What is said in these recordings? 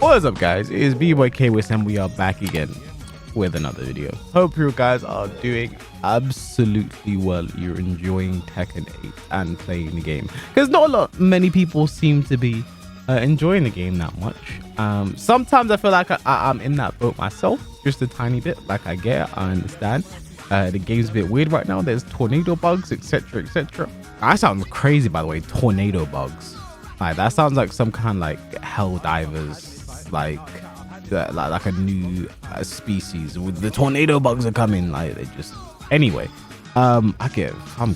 What is up, guys? It is B-Boy Kwis and we are back again with another video. Hope you guys are doing absolutely well. You're enjoying Tekken 8 and playing the game, because not many people seem to be enjoying the game that much. Sometimes I feel like I'm in that boat myself, just a tiny bit. Like, I understand. The game's a bit weird right now. There's tornado bugs, etc, etc. That sounds crazy, by the way. Tornado bugs, like that sounds like some kind of like hell divers, like a new species. With the tornado bugs are coming, like they just anyway. I'm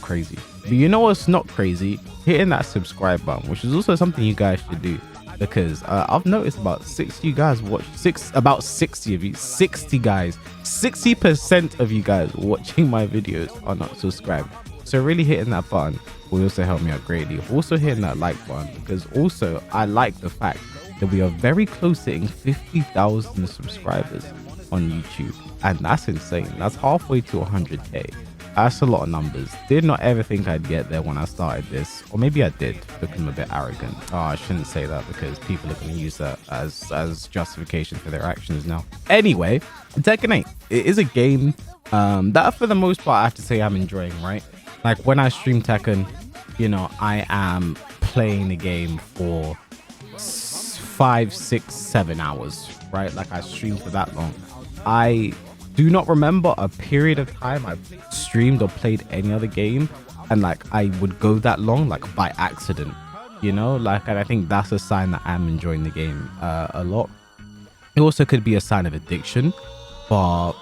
crazy, but you know what's not crazy? Hitting that subscribe button, which is also something you guys should do, because I've noticed about 60 guys watch about 60 of you, 60 guys, 60% of you guys watching my videos are not subscribed. So really hitting that button will also help me out greatly. Also hitting that like button, because also I like the fact that we are very close to hitting 50,000 subscribers on YouTube, and that's insane. That's halfway to 100k. That's a lot of numbers. Did not ever think I'd get there when I started this, or maybe I did because I'm a bit arrogant. Oh, I shouldn't say that, because people are going to use that as justification for their actions now. Anyway, Tekken 8, it is a game that for the most part I have to say I'm enjoying, right? Like when I stream Tekken, you know, I am playing the game for 5, 6, 7 hours, right? Like I stream for that long. I do not remember a period of time I've streamed or played any other game and like I would go that long, like by accident, you know, like, and I think that's a sign that I'm enjoying the game a lot. It also could be a sign of addiction, but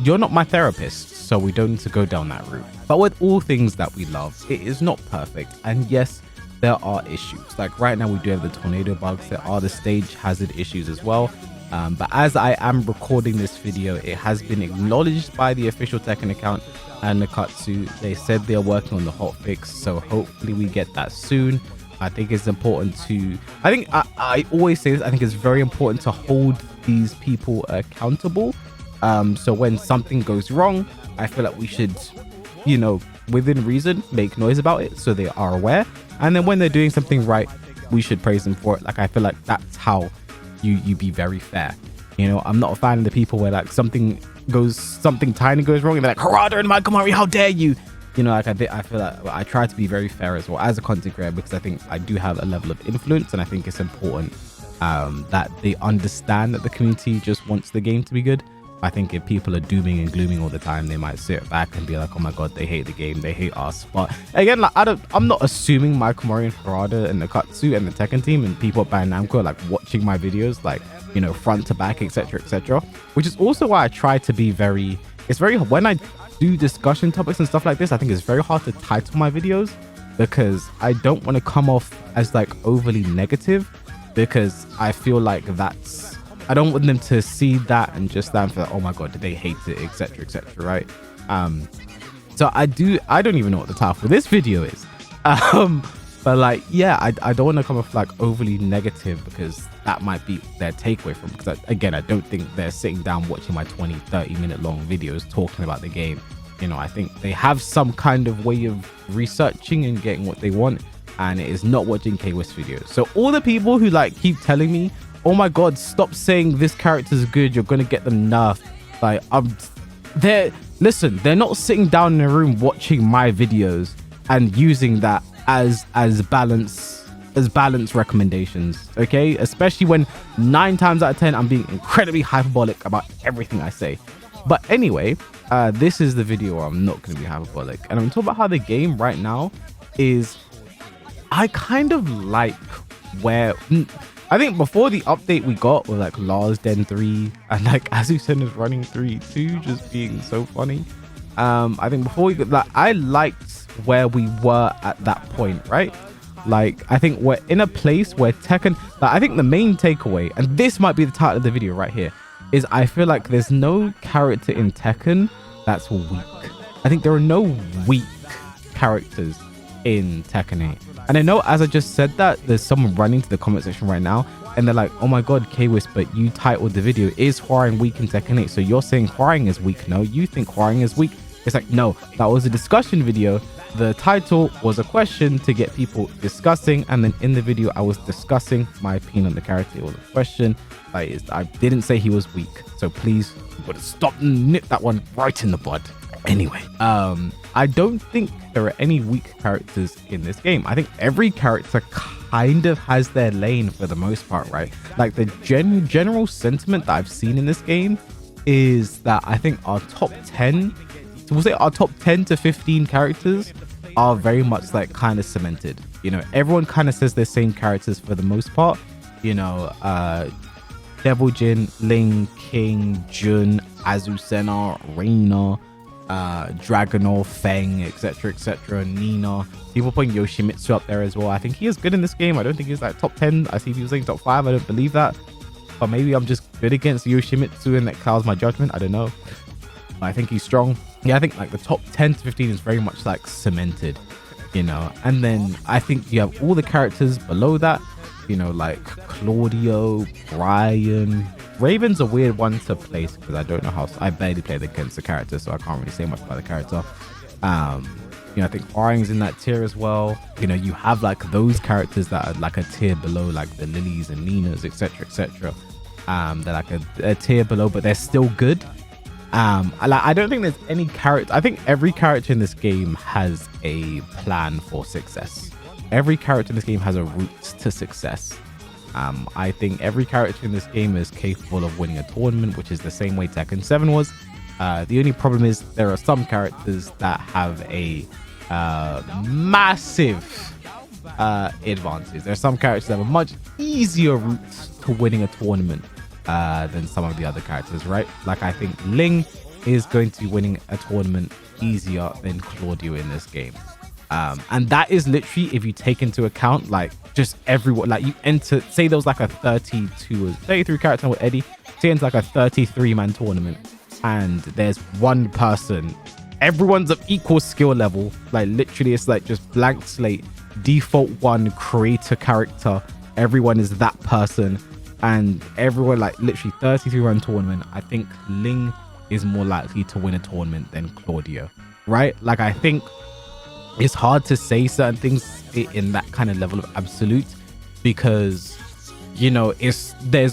you're not my therapist, so we don't need to go down that route. But with all things that we love, it is not perfect, and yes, there are issues. Like right now we do have the tornado bugs, there are the stage hazard issues as well. But as I am recording this video, it has been acknowledged by the official Tekken account and Nakatsu. They said they're working on the hotfix, so hopefully we get that soon. I think it's important to, I always say this, I think it's very important to hold these people accountable. So when something goes wrong, I feel like we should, you know, within reason, make noise about it so they are aware. And then when they're doing something right, we should praise them for it. Like, I feel like that's how you be very fair. You know, I'm not a fan of the people where like something tiny goes wrong and they're like, Harada and Michael, how dare you? You know, like I feel like I try to be very fair as well as a content creator, because I think I do have a level of influence, and I think it's important that they understand that the community just wants the game to be good. I think if people are dooming and glooming all the time, they might sit back and be like, oh my god, they hate the game, they hate us. But again, like I'm not assuming Michael Mori and Harada and Nakatsu and the Tekken team and people at Bandai Namco are like watching my videos, like, you know, front to back, etc, etc. Which is also why I try to be very, when I do discussion topics and stuff like this, I think it's very hard to title my videos, because I don't want to come off as like overly negative, because I feel like I don't want them to see that and just stand for, oh my god, they hate it, etc, etc, right? So I don't even know what the title for this video is, but like, yeah, I don't want to come off like overly negative, because that might be their takeaway from, because again, I don't think they're sitting down watching my 20-30 minute long videos talking about the game. You know, I think they have some kind of way of researching and getting what they want, and it is not watching Kwis videos. So all the people who like keep telling me, oh my god, stop saying this character is good, you're gonna get them nerfed, like, they're not sitting down in a room watching my videos and using that as balance recommendations, okay? Especially when 9 times out of 10 I'm being incredibly hyperbolic about everything I say. But anyway, this is the video where I'm not going to be hyperbolic, and I'm talking about how the game right now is, I kind of like where, I think before the update we got with like Lars Den 3 and like Azusen is running 3-2 just being so funny. I think before we got that, I liked where we were at that point, right? Like, I think we're in a place where Tekken, like, I think the main takeaway, and this might be the title of the video right here, is I feel like there's no character in Tekken that's weak. I think there are no weak characters in Tekken 8. And I know as I just said that, there's someone running to the comment section right now and they're like, oh my god, Kwis, but you titled the video, is Hwoarang weak in Tekken 8? So you're saying Hwoarang is weak? No, you think Hwoarang is weak? It's like, no, that was a discussion video. The title was a question to get people discussing, and then in the video I was discussing my opinion on the character. It was a question. I didn't say he was weak, so please would stop and nip that one right in the bud. Anyway, I don't think there are any weak characters in this game. I think every character kind of has their lane for the most part, right? Like the general sentiment that I've seen in this game is that I think our top 10, so we'll say our top 10 to 15 characters are very much like kind of cemented. You know, everyone kind of says they're same characters for the most part. You know, Devil Jin, Ling, King, Jun, Azucena, Reina, Dragonor, Feng, etc., Nina. People putting Yoshimitsu up there as well. I think he is good in this game. I don't think he's like top 10. I see people saying top 5. I don't believe that. But maybe I'm just good against Yoshimitsu and that clouds my judgment. I don't know. But I think he's strong. Yeah, I think like the top 10 to 15 is very much like cemented, you know. And then I think you have all the characters below that, you know, like Claudio, Brian. Raven's a weird one to place because I don't know how. I barely played against the character, so I can't really say much about the character. You know, I think Oring's in that tier as well. You know, you have like those characters that are like a tier below, like the Lilies and Ninas, etc. They're like a tier below, but they're still good. I don't think there's any character. I think every character in this game has a plan for success. Every character in this game has a route to success. I think every character in this game is capable of winning a tournament, which is the same way Tekken 7 was. The only problem is there are some characters that have a massive advantage. There are some characters that have a much easier route to winning a tournament than some of the other characters, right? Like I think Ling is going to be winning a tournament easier than Claudio in this game. And that is literally if you take into account like just everyone, like you enter, say there was like a 32 or 33 character with Eddie, say it's like a 33-man tournament and there's one person, everyone's of equal skill level, like literally it's like just blank slate, default one, create a character, everyone is that person, and everyone like literally 33-man tournament. I think Ling is more likely to win a tournament than Claudio, right? Like I think it's hard to say certain things in that kind of level of absolute because, you know, there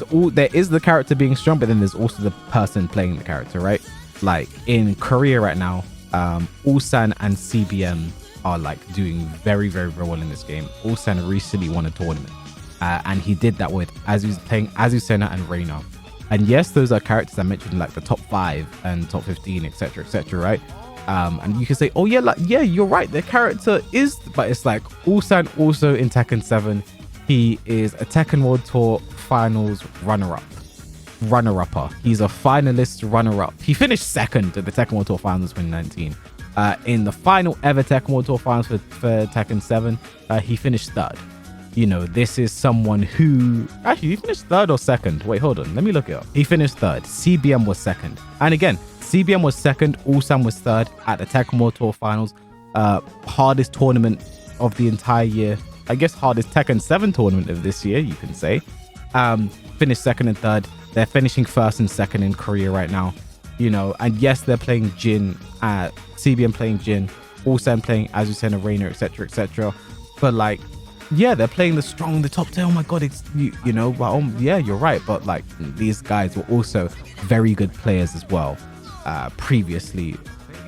is the character being strong, but then there's also the person playing the character, right? Like in Korea right now, Ulsan and CBM are like doing very, very, very well in this game. Ulsan recently won a tournament, and he did that with as he was playing Azucena and Reina. And yes, those are characters I mentioned in like the top 5 and top 15, etc., right? And you can say, oh yeah, like yeah, you're right, the character is, but it's like Ulsan also in Tekken 7, he is a Tekken World Tour Finals runner-upper. He's a finalist runner-up. He finished second at the Tekken World Tour Finals 2019. In the final ever Tekken World Tour Finals for Tekken 7, he finished third. You know, this is someone who actually he finished third or second. Wait, hold on, let me look it up. He finished third. CBM was second, and again, CBM was second, Ulsan was third at the Tekken World Tour Finals. Hardest tournament of the entire year. I guess hardest Tekken 7 tournament of this year, you can say. Finished second and third. They're finishing first and second in Korea right now. You know, and yes, they're playing Jin, CBM playing Jin, Ulsan playing Azucena, Reina, etc. But like, yeah, they're playing the strong, the top 10. Oh my god, it's you know, well, yeah, you're right. But like, these guys were also very good players as well. Previously,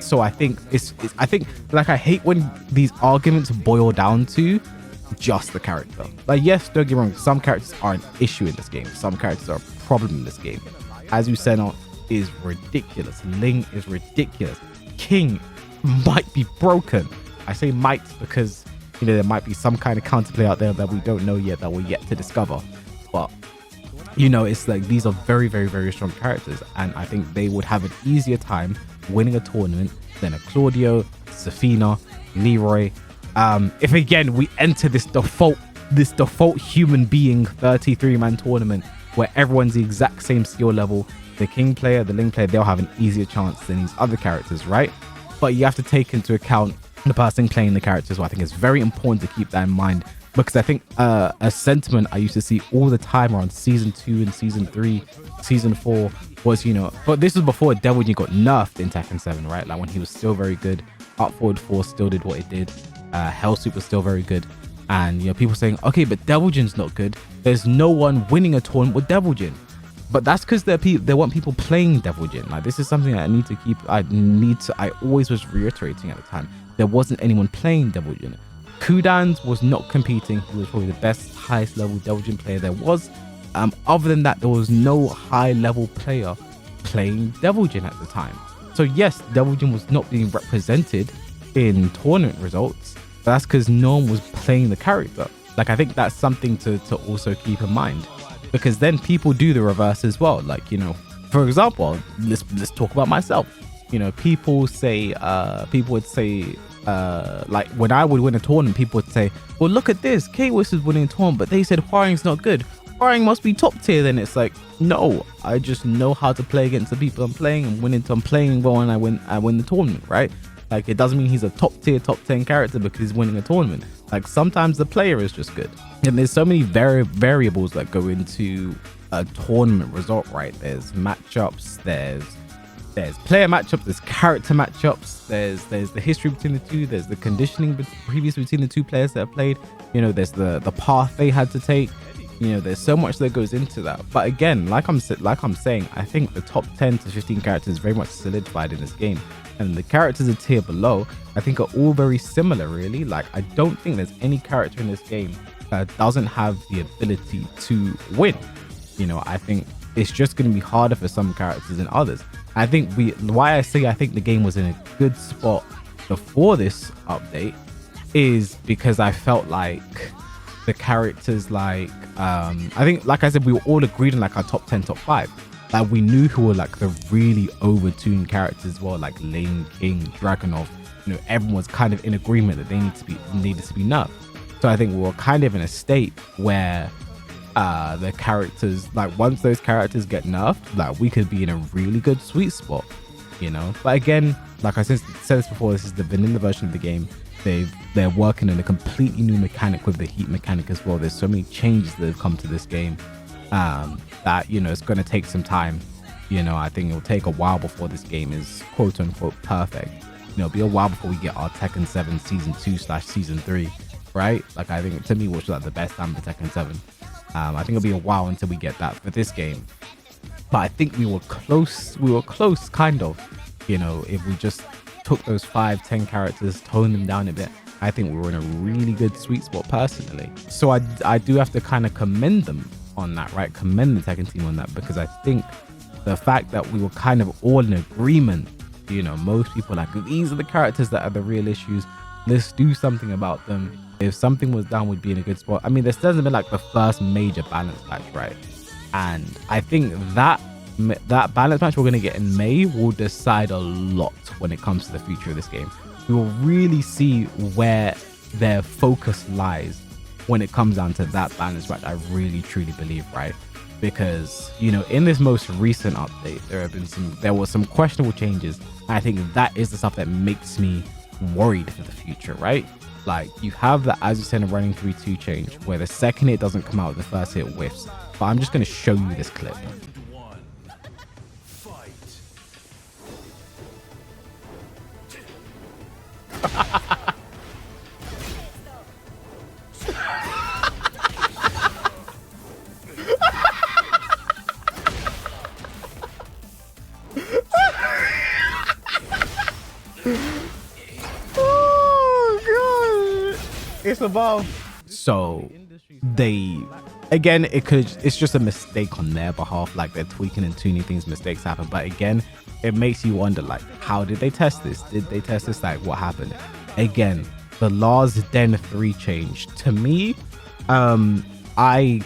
so I think I think like I hate when these arguments boil down to just the character. Like yes, don't get me wrong, some characters are an issue in this game, some characters are a problem in this game. Azucena is ridiculous, Ling is ridiculous, King might be broken. I say might because, you know, there might be some kind of counterplay out there that we don't know yet, that we're yet to discover. But you know, it's like these are very, very, very strong characters, and I think they would have an easier time winning a tournament than a Claudio, Zafina, Leroy. If again we enter this default human being 33-man tournament where everyone's the exact same skill level, the King player, the Ling player, they'll have an easier chance than these other characters, right? But you have to take into account the person playing the characters. So I think it's very important to keep that in mind. Because I think a sentiment I used to see all the time around season 2 and season 3, season 4 was, but this was before Devil Jin got nerfed in Tekken 7, right? Like when he was still very good. Up Forward Force still did what it did. Hell Super was still very good. And people saying, okay, but Devil Jin's not good. There's no one winning a tournament with Devil Jin. But that's because they want people playing Devil Jin. Like this is something that I always was reiterating at the time. There wasn't anyone playing Devil Jin. Kudans was not competing. He was probably the best, highest level Devil Jin player there was. Other than that, there was no high level player playing Devil Jin at the time. So yes, Devil Jin was not being represented in tournament results. But that's because no one was playing the character. Like I think that's something to also keep in mind, because then people do the reverse as well. Like for example, let's talk about myself. People would say like when I would win a tournament, people would say, well, look at this, K-Wiz is winning a tournament, but they said Hwaring's not good. Hwaring must be top tier. Then it's like, no, I just know how to play against the people I'm playing and win until I'm playing well, and I win the tournament, right? Like it doesn't mean he's a top 10 character because he's winning a tournament. Like sometimes the player is just good. And there's so many variables that go into a tournament result, right? There's matchups, there's player matchups, there's character matchups, there's the history between the two, there's the conditioning previous between the two players that have played. There's the path they had to take. There's so much that goes into that. But again, like I'm saying, I think the top 10 to 15 characters is very much solidified in this game. And the characters a tier below, I think, are all very similar, really. Like, I don't think there's any character in this game that doesn't have the ability to win. I think it's just going to be harder for some characters than others. I think why I say I think the game was in a good spot before this update is because I felt like the characters, like, I think, like I said, we were all agreed on like our top 10, top 5. Like we knew who were like the really overtuned characters as well, like Lane King, Dragunov. Everyone was kind of in agreement that they needed to be nerfed. So I think we were kind of in a state where the characters, like once those characters get nerfed, like we could be in a really good sweet spot, But again, like I said this before, this is the vanilla version of the game. They're working on a completely new mechanic with the heat mechanic as well. There's so many changes that have come to this game. That it's going to take some time. I think it'll take a while before this game is quote unquote perfect. It'll be a while before we get our Tekken 7 season 2/season 3, right? Like I think to me, which was like the best time for Tekken 7. I think it'll be a while until we get that for this game. But I think we were close kind of. If we just took those 5-10 characters, toned them down a bit, I think we were in a really good sweet spot personally. So I do have to kind of commend them on that, right? Commend the Tekken team on that, because I think the fact that we were kind of all in agreement, most people like, these are the characters that are the real issues. Let's do something about them. If something was done, we'd be in a good spot. I mean, this hasn't been like the first major balance match, right? And I think that balance match we're going to get in May will decide a lot when it comes to the future of this game. We will really see where their focus lies when it comes down to that balance match. I really truly believe, right? Because in this most recent update, there were some questionable changes. I think that is the stuff that makes me worried for the future, right? Like you have the Azucena running 3-2 change, where the second hit doesn't come out, the first hit whiffs. But I'm just going to show you this clip. Oh god, it's above. So it's just a mistake on their behalf. Like they're tweaking and tuning things, mistakes happen. But again, it makes you wonder, like, how did they test this? Did they test this? Like, what happened? Again, the Lars Den 3 change to me, I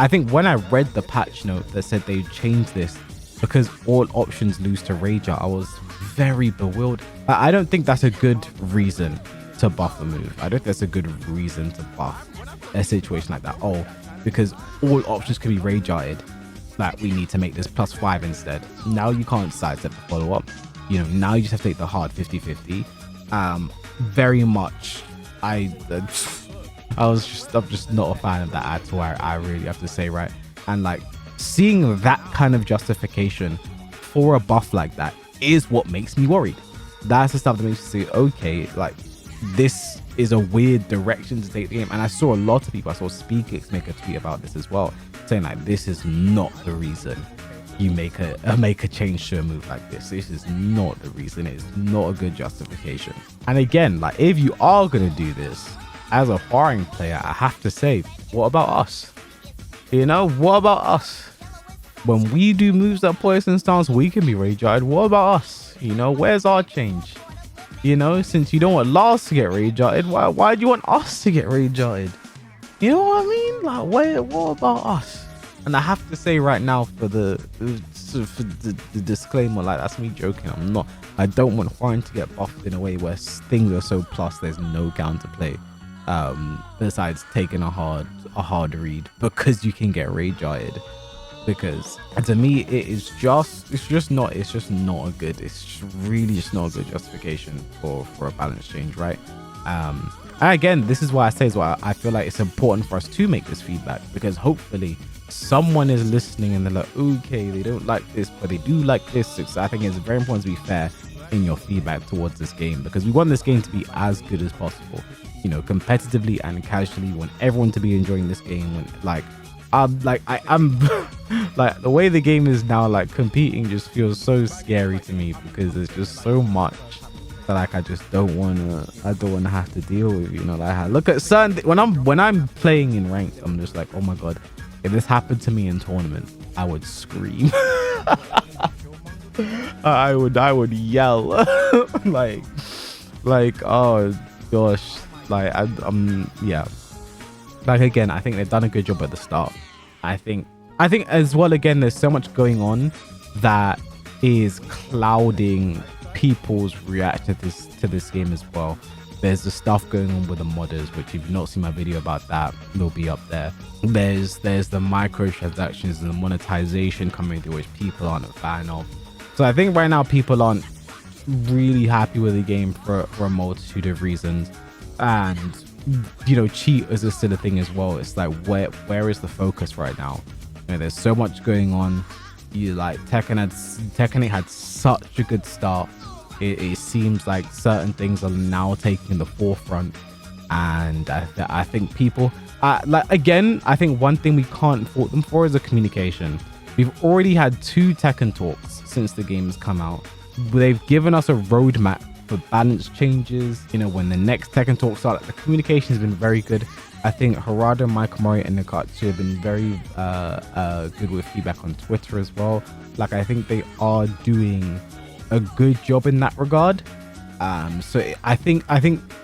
think when I read the patch note that said they changed this because all options lose to Rager, I was very bewildered. I don't think that's a good reason to buff a move. I don't think that's a good reason to buff a situation like that. Oh, because all options can be Ragearted, that we need to make this +5 instead. Now you can't sidestep the follow-up. Now you just have to take the hard 50-50. Very much, I'm just not a fan of that at all. I really have to say, right? And like seeing that kind of justification for a buff like that is what makes me worried. That's the stuff that makes me say, okay, like this is a weird direction to take the game. And I saw a lot of people, I saw SpeedKicks make a tweet about this as well, saying like, this is not the reason you make a change to a move like this. This is not the reason. It's not a good justification. And again, like if you are gonna do this as a foreign player, I have to say, what about us? You know, what about us? When we do moves that poison stance, we can be rage-jarred. What about us? You know, where's our change? You know, since you don't want Lars to get rage-jarred, why do you want us to get rage-jarred? You know what I mean? Like, what about us? And I have to say right now, for the disclaimer, like that's me joking. I don't want Warren to get buffed in a way where things are so plus there's no counterplay. Besides taking a hard read, because you can get rage-jarred. Because to me, it's just not a good, it's really just not a good justification for a balance change, right? And again, this is why I say is why I feel like it's important for us to make this feedback, because hopefully someone is listening and they're like, okay, they don't like this, but they do like this. So I think it's very important to be fair in your feedback towards this game, because we want this game to be as good as possible, you know, competitively and casually. We want everyone to be enjoying this game. When I'm like the way the game is now, like competing just feels so scary to me, because there's just so much that like I don't want to have to deal with, you know. Like I look at certain when I'm playing in ranked, I'm just like, oh my god, if this happened to me in tournament, I would scream. I would yell. like oh gosh, like I'm yeah. Like again, I think they've done a good job at the start. I think as well, again, there's so much going on that is clouding people's reaction to this game as well. There's the stuff going on with the modders, which if you've not seen my video about that, they'll be up there. There's the microtransactions and the monetization coming through, which people aren't a fan of. So I think right now people aren't really happy with the game for a multitude of reasons. And you know, cheaters is still a thing as well. It's like, where is the focus right now? You know, there's so much going on. You like Tekken had such a good start. It seems like certain things are now taking the forefront, and I think people like, again, I think one thing we can't fault them for is the communication. We've already had 2 Tekken talks since the game has come out. They've given us a roadmap for balance changes. You know, when the next Tekken talk start, the communication has been very good. I think Harada, Michael Mori, and Nakatsu have been very good with feedback on Twitter as well. Like I think they are doing a good job in that regard. So I think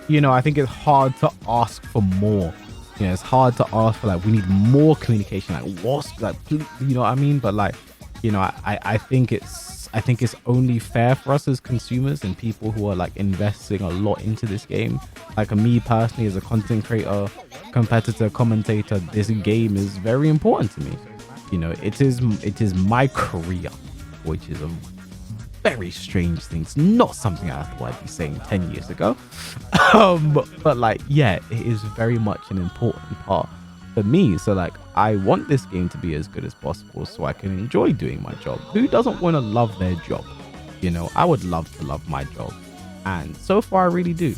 you know, I think it's hard to ask for more. You know, it's hard to ask for like, we need more communication. Like what's like, you know what I mean? But like, you know, I think it's only fair for us as consumers and people who are like investing a lot into this game. Like me personally, as a content creator, competitor, commentator, this game is very important to me. You know, it is my career, which is a very strange thing. It's not something I thought I'd be saying 10 years ago. But like, yeah, it is very much an important part for me. So like, I want this game to be as good as possible so I can enjoy doing my job. Who doesn't want to love their job? You know, I would love to love my job, and so far I really do.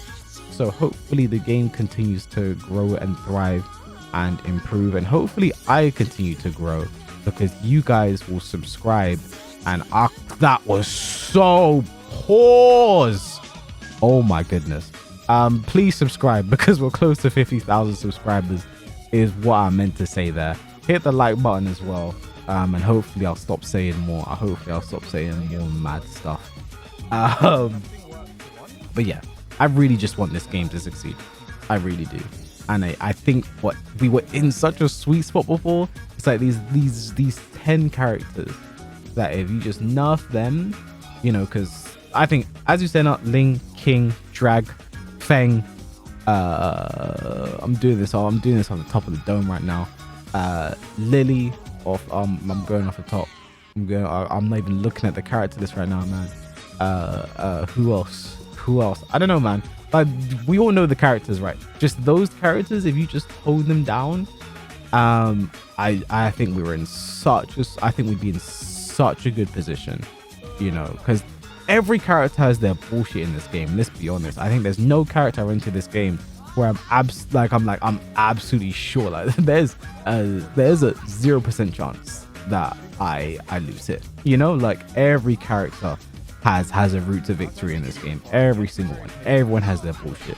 So hopefully the game continues to grow and thrive and improve, and hopefully I continue to grow because you guys will subscribe. And that was so pause. Oh my goodness. Please subscribe, because we're close to 50,000 subscribers is what I meant to say there. Hit the like button as well, and hopefully I'll stop saying more. Hopefully I'll stop saying more mad stuff. But yeah, I really just want this game to succeed. I really do. And I think what we were in such a sweet spot before. It's like these 10 characters that if you just nerf them, you know, because I think, as you said, not Ling, King, Drag, Feng, I'm doing this on the top of the dome right now. Lily, I'm going off the top. I'm not even looking at the character list right now, man. Who else? I don't know, man. Like, we all know the characters, right? Just those characters, if you just hold them down, I think we were in I think we'd be in such a good position, you know, because every character has their bullshit in this game. Let's be honest. I think there's no character into this game where I'm absolutely sure like there's a 0% chance that I lose it. You know, like every character has a route to victory in this game. Every single one. Everyone has their bullshit.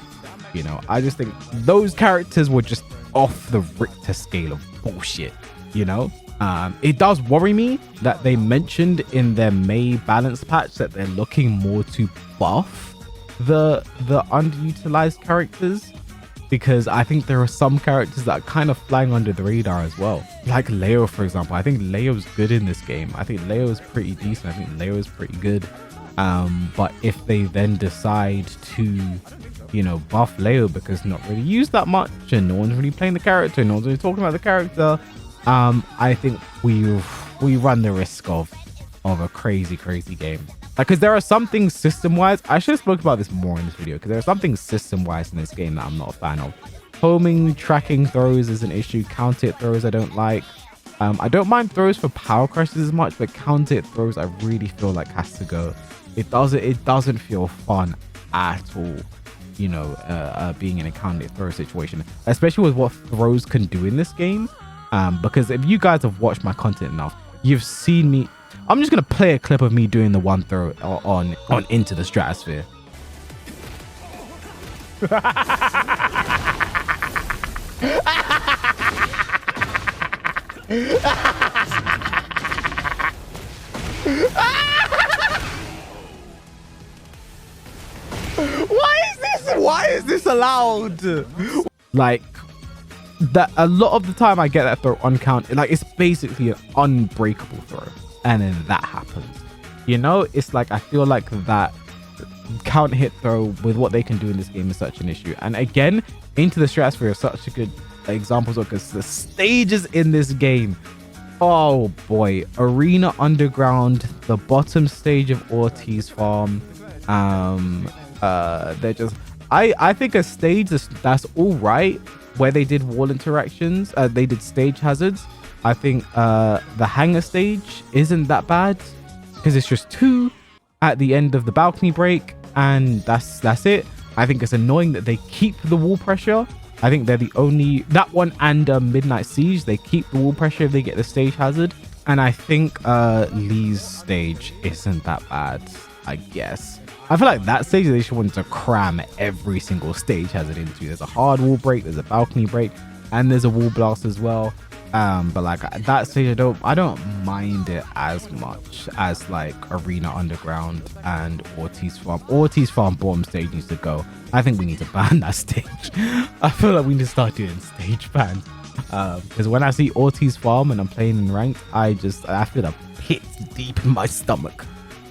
You know, I just think those characters were just off the Richter scale of bullshit. You know, it does worry me that they mentioned in their May balance patch that they're looking more to buff the underutilized characters, because I think there are some characters that are kind of flying under the radar as well. Like Leo, for example. I think Leo's good in this game. I think Leo is pretty decent. I think Leo is pretty good. But if they then decide to, you know, buff Leo because not really used that much and no one's really playing the character, no one's really talking about the character, I think we run the risk of a crazy game. Because there are some things system-wise, I should have spoken about this more in this video, because there are some things system-wise in this game that I'm not a fan of. Homing, tracking throws is an issue. Counter-hit throws I don't like. I don't mind throws for power crushes as much, but counter-hit throws I really feel like has to go. It doesn't feel fun at all, you know, being in a counter-hit throw situation, especially with what throws can do in this game. Because if you guys have watched my content enough, you've seen me. I'm just gonna play a clip of me doing the one throw on Into the Stratosphere. Why is this allowed? Like, that a lot of the time I get that throw on count, like it's basically an unbreakable throw, and then that happens. You know, it's like I feel like that count hit throw with what they can do in this game is such an issue. And again, Into the Stratosphere is such a good example because the stages in this game, oh boy, Arena Underground, the bottom stage of Ortiz Farm, they're just, I think a stage that's all right where they did wall interactions, they did stage hazards. I think the hangar stage isn't that bad because it's just 2 at the end of the balcony break, and that's it. I think it's annoying that they keep the wall pressure. I think they're the only, that one and Midnight Siege, they keep the wall pressure if they get the stage hazard. And I think Lee's stage isn't that bad, I guess. I feel like that stage they should want to cram every single stage hazard into. There's a hard wall break, there's a balcony break, and there's a wall blast as well. But like that stage, I don't mind it as much as like Arena Underground and Ortiz Farm. Ortiz Farm bottom stage needs to go. I think we need to ban that stage. I feel like we need to start doing stage bans. Because when I see Ortiz Farm and I'm playing in ranked, I feel a pit deep in my stomach.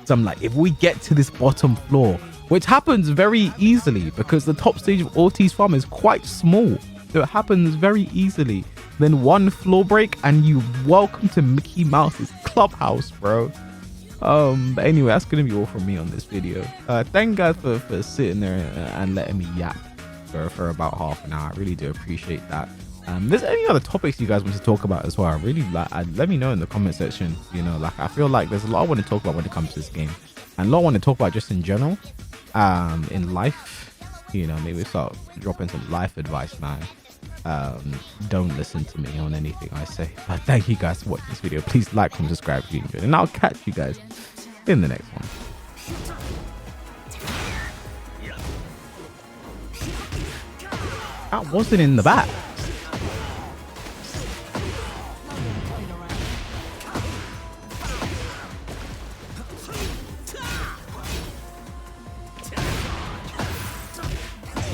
So I'm like, if we get to this bottom floor, which happens very easily because the top stage of Ortiz Farm is quite small, so it happens very easily, then one floor break and you welcome to Mickey Mouse's clubhouse, bro. But anyway, that's gonna be all from me on this video. Thank you guys for sitting there and letting me yap for about half an hour. I really do appreciate that. There's any other topics you guys want to talk about as well, I really like, let me know in the comment section. You know, like I feel like there's a lot I want to talk about when it comes to this game, and a lot I want to talk about just in general, in life. You know, maybe start dropping some life advice, man. Don't listen to me on anything I say, but thank you guys for watching this video. Please like, comment, subscribe if you enjoyed, and I'll catch you guys in the next one. That wasn't in the back.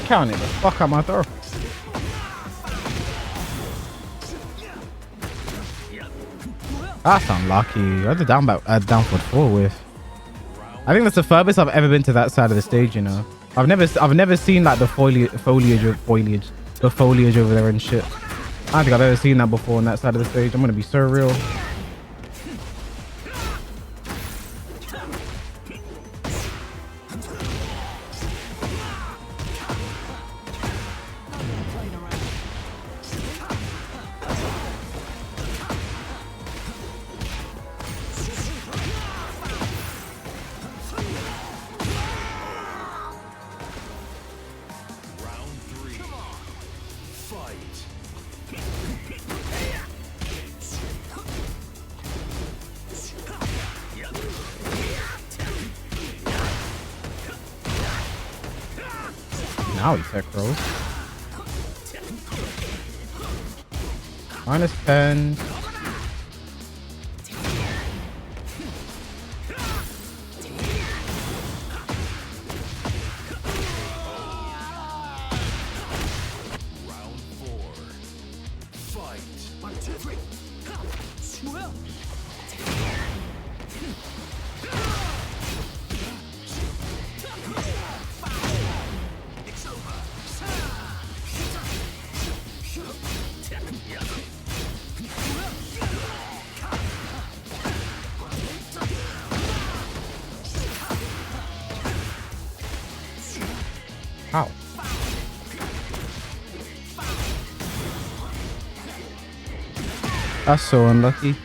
Counting the fuck out my throw. That's unlucky. I had the down forward 4 with. I think that's the furthest I've ever been to that side of the stage. You know, I've never seen like the foliage over there and shit. I don't think I've ever seen that before on that side of the stage. I'm gonna be so real. Now he tech rolls. -10. Ow. That's so unlucky.